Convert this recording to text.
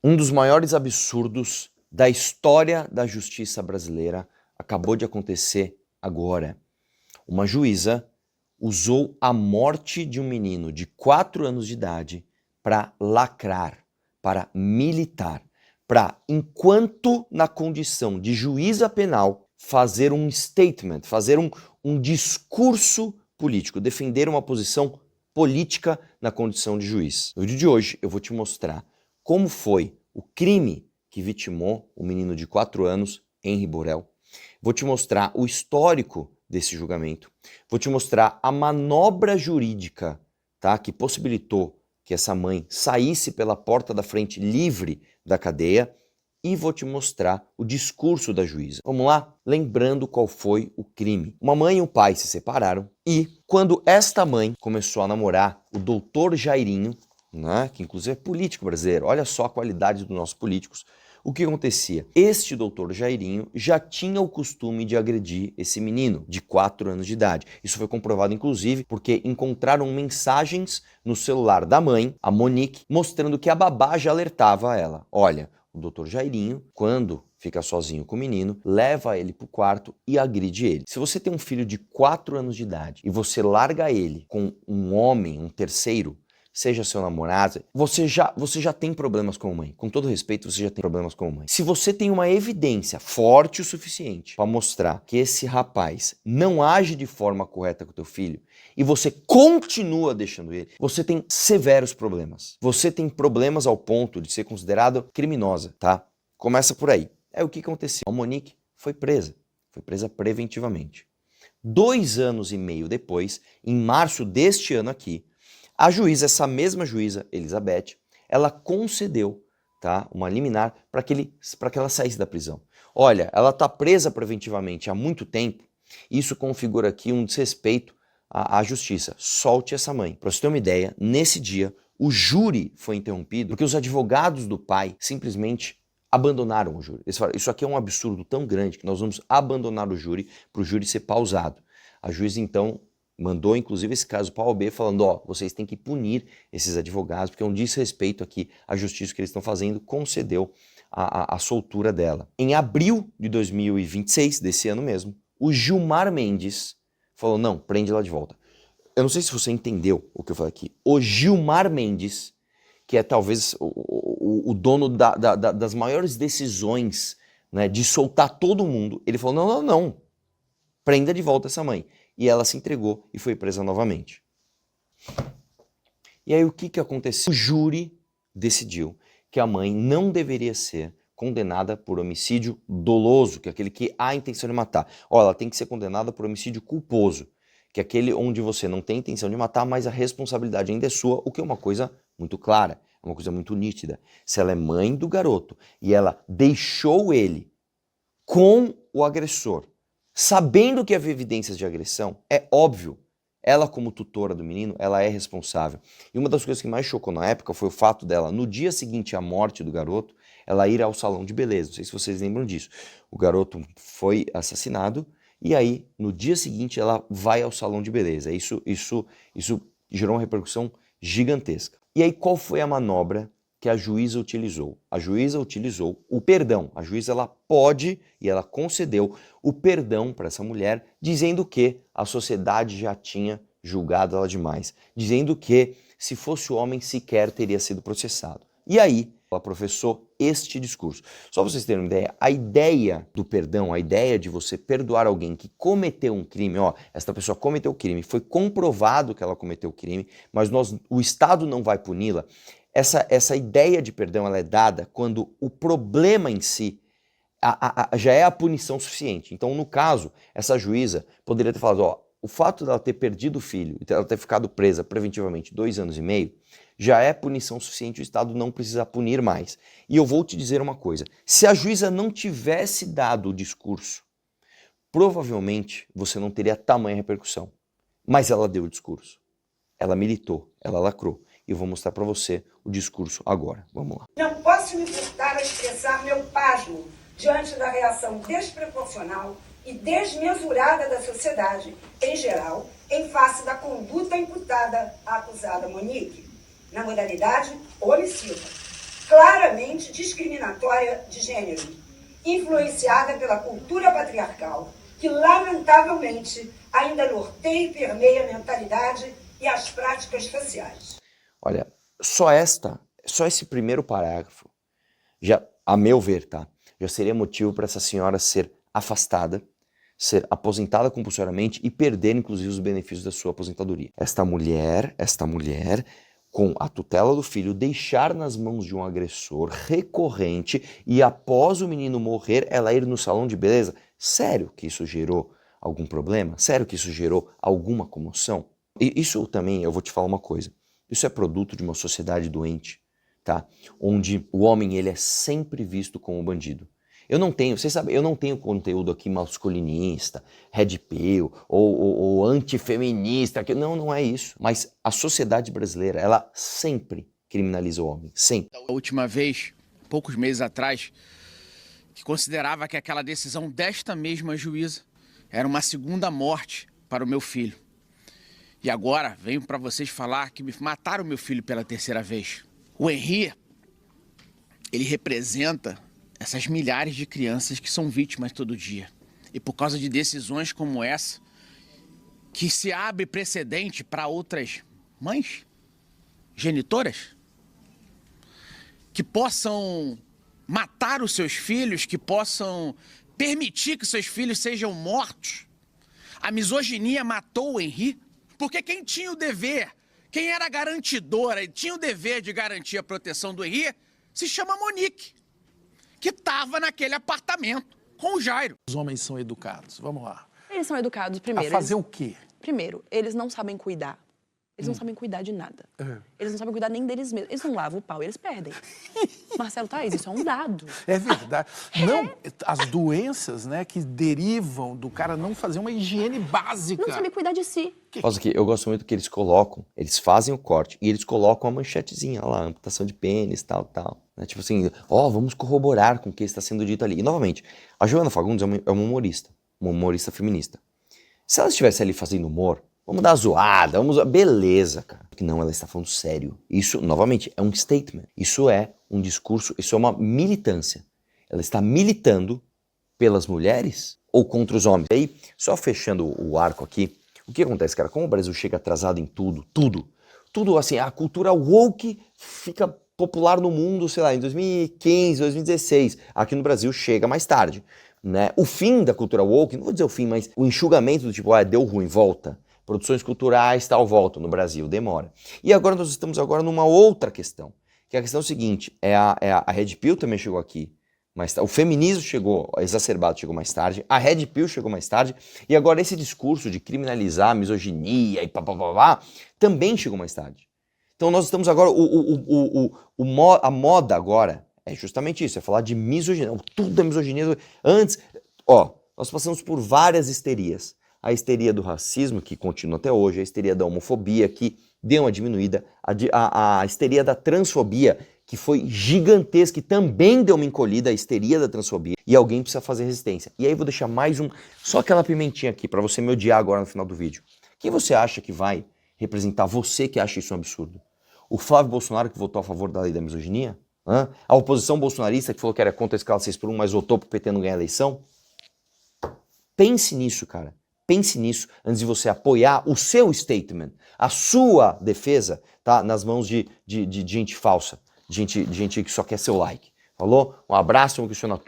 Um dos maiores absurdos da história da justiça brasileira acabou de acontecer agora. Uma juíza usou a morte de um menino de 4 anos de idade para lacrar, para militar, para, enquanto na condição de juíza penal, fazer um statement, fazer um discurso político, defender uma posição política na condição de juiz. No vídeo de hoje eu vou te mostrar como foi o crime que vitimou o menino de 4 anos, Henri Borel. Vou te mostrar o histórico desse julgamento. Vou te mostrar a manobra jurídica, tá, que possibilitou que essa mãe saísse pela porta da frente livre da cadeia e vou te mostrar o discurso da juíza. Vamos lá? Lembrando qual foi o crime. Uma mãe e um pai se separaram e quando esta mãe começou a namorar o doutor Jairinho, né, que inclusive é político brasileiro, olha só a qualidade dos nossos políticos, o que acontecia? Este doutor Jairinho já tinha o costume de agredir esse menino de 4 anos de idade. Isso foi comprovado inclusive porque encontraram mensagens no celular da mãe, a Monique, mostrando que a babá já alertava ela. Olha, o doutor Jairinho, quando fica sozinho com o menino, leva ele para o quarto e agride ele. Se você tem um filho de 4 anos de idade e você larga ele com um homem, um terceiro, seja seu namorado, você já tem problemas com a mãe. Com todo respeito, você já tem problemas com a mãe. Se você tem uma evidência forte o suficiente para mostrar que esse rapaz não age de forma correta com o teu filho e você continua deixando ele, você tem severos problemas. Você tem problemas ao ponto de ser considerado criminosa, tá? Começa por aí. É o que aconteceu. A Monique foi presa preventivamente. 2 anos e meio depois, em março deste ano aqui, a juíza, essa mesma juíza, Elizabeth, ela concedeu, tá, uma liminar para que ela saísse da prisão. Olha, ela está presa preventivamente há muito tempo, isso configura aqui um desrespeito à justiça. Solte essa mãe. Para você ter uma ideia, nesse dia, o júri foi interrompido porque os advogados do pai simplesmente abandonaram o júri. Eles falaram, isso aqui é um absurdo tão grande que nós vamos abandonar o júri para o júri ser pausado. A juíza, então, mandou, inclusive, esse caso para a OAB, falando, ó, vocês têm que punir esses advogados, porque é um desrespeito aqui à justiça que eles estão fazendo, concedeu a soltura dela. Em abril de 2026, desse ano mesmo, o Gilmar Mendes falou, não, prende ela de volta. Eu não sei se você entendeu o que eu falei aqui. O Gilmar Mendes, que é talvez o dono das maiores decisões, né, de soltar todo mundo, ele falou, não, não, não, prenda de volta essa mãe. E ela se entregou e foi presa novamente. E aí o que aconteceu? O júri decidiu que a mãe não deveria ser condenada por homicídio doloso, que é aquele que há intenção de matar. Ó, ela tem que ser condenada por homicídio culposo, que é aquele onde você não tem intenção de matar, mas a responsabilidade ainda é sua, o que é uma coisa muito clara, é uma coisa muito nítida. Se ela é mãe do garoto e ela deixou ele com o agressor, sabendo que havia evidências de agressão, é óbvio, ela como tutora do menino, ela é responsável. E uma das coisas que mais chocou na época foi o fato dela, no dia seguinte à morte do garoto, ela ir ao salão de beleza. Não sei se vocês lembram disso. O garoto foi assassinado e aí, no dia seguinte, ela vai ao salão de beleza. Isso gerou uma repercussão gigantesca. E aí, qual foi a manobra que a juíza utilizou? A juíza utilizou o perdão. A juíza ela pode e ela concedeu o perdão para essa mulher, dizendo que a sociedade já tinha julgado ela demais, dizendo que se fosse o homem sequer teria sido processado. E aí ela professou este discurso. Só para vocês terem uma ideia, a ideia do perdão, a ideia de você perdoar alguém que cometeu um crime, ó, esta pessoa cometeu o crime, foi comprovado que ela cometeu o crime, mas o Estado não vai puni-la. Essa ideia de perdão ela é dada quando o problema em si já é a punição suficiente. Então, no caso, essa juíza poderia ter falado, ó, o fato dela ter perdido o filho e ela ter ficado presa preventivamente 2 anos e meio, já é punição suficiente, o Estado não precisa punir mais. E eu vou te dizer uma coisa, se a juíza não tivesse dado o discurso, provavelmente você não teria tamanha repercussão. Mas ela deu o discurso, ela militou, ela lacrou. E eu vou mostrar para você o discurso agora. Vamos lá. Não posso me furtar a expressar meu pasmo diante da reação desproporcional e desmesurada da sociedade, em geral, em face da conduta imputada à acusada Monique, na modalidade omissiva. claramente discriminatória de gênero, influenciada pela cultura patriarcal, que lamentavelmente ainda norteia e permeia a mentalidade e as práticas sociais. Olha, só esse primeiro parágrafo, já, a meu ver, tá, já seria motivo para essa senhora ser afastada, ser aposentada compulsoriamente e perder, inclusive, os benefícios da sua aposentadoria. Esta mulher, com a tutela do filho, deixar nas mãos de um agressor recorrente e após o menino morrer, ela ir no salão de beleza. Sério que isso gerou algum problema? Sério que isso gerou alguma comoção? E isso também, eu vou te falar uma coisa, isso é produto de uma sociedade doente, tá? Onde o homem ele é sempre visto como bandido. Eu não tenho, vocês sabem, eu não tenho conteúdo aqui masculinista, red pill ou antifeminista, não é isso. Mas a sociedade brasileira, ela sempre criminaliza o homem, sempre. A última vez, poucos meses atrás, que considerava que aquela decisão desta mesma juíza era uma segunda morte para o meu filho. E agora venho para vocês falar que me mataram meu filho pela terceira vez. O Henri, ele representa essas milhares de crianças que são vítimas todo dia. E por causa de decisões como essa, que se abre precedente para outras mães, genitoras, que possam matar os seus filhos, que possam permitir que seus filhos sejam mortos. A misoginia matou o Henri, porque quem tinha o dever, quem era garantidora e tinha o dever de garantir a proteção do Henri, se chama Monique, que estava naquele apartamento com o Jairo. Os homens são educados, vamos lá. Eles são educados primeiro. A fazer o quê? Primeiro, eles não sabem cuidar. Eles não sabem cuidar de nada. Eles não sabem cuidar nem deles mesmos. Eles não lavam o pau, eles perdem. Marcelo Thaís, isso é um dado. É verdade. Não, as doenças, né, que derivam do cara não fazer uma higiene básica. Não sabe cuidar de si. Pausa aqui, eu gosto muito que eles fazem o corte e eles colocam a manchetezinha lá, amputação de pênis, tal. Né? Tipo assim, vamos corroborar com o que está sendo dito ali. E novamente, a Joana Fagundes é uma humorista feminista. Se ela estivesse ali fazendo humor, vamos dar zoada, beleza, cara. Porque não, ela está falando sério. Isso, novamente, é um statement. Isso é um discurso, isso é uma militância. Ela está militando pelas mulheres ou contra os homens. E aí, só fechando o arco aqui, o que acontece, cara? Como o Brasil chega atrasado em tudo assim, a cultura woke fica popular no mundo, sei lá, em 2015, 2016. Aqui no Brasil chega mais tarde, né? O fim da cultura woke, não vou dizer o fim, mas o enxugamento do tipo, deu ruim, volta. Produções culturais, tal, voltam no Brasil, demora. E agora nós estamos numa outra questão, que a questão é o seguinte, a Red Pill também chegou aqui, mas o feminismo chegou, exacerbado chegou mais tarde, a Red Pill chegou mais tarde, e agora esse discurso de criminalizar a misoginia e também chegou mais tarde. Então nós estamos agora, a moda agora é justamente isso, é falar de misoginia, tudo é misoginia. Antes, nós passamos por várias histerias. A histeria do racismo, que continua até hoje, a histeria da homofobia, que deu uma diminuída, a histeria da transfobia, que foi gigantesca, que também deu uma encolhida, a histeria da transfobia, e alguém precisa fazer resistência. E aí vou deixar mais só aquela pimentinha aqui, para você me odiar agora no final do vídeo. Quem você acha que vai representar você que acha isso um absurdo? O Flávio Bolsonaro, que votou a favor da lei da misoginia? A oposição bolsonarista, que falou que era contra a escala 6x1, mas votou para o PT não ganhar a eleição? Pense nisso, cara. Pense nisso antes de você apoiar o seu statement, a sua defesa, tá? Nas mãos de gente falsa, de gente que só quer seu like. Falou? Um abraço, vamos questionar tudo.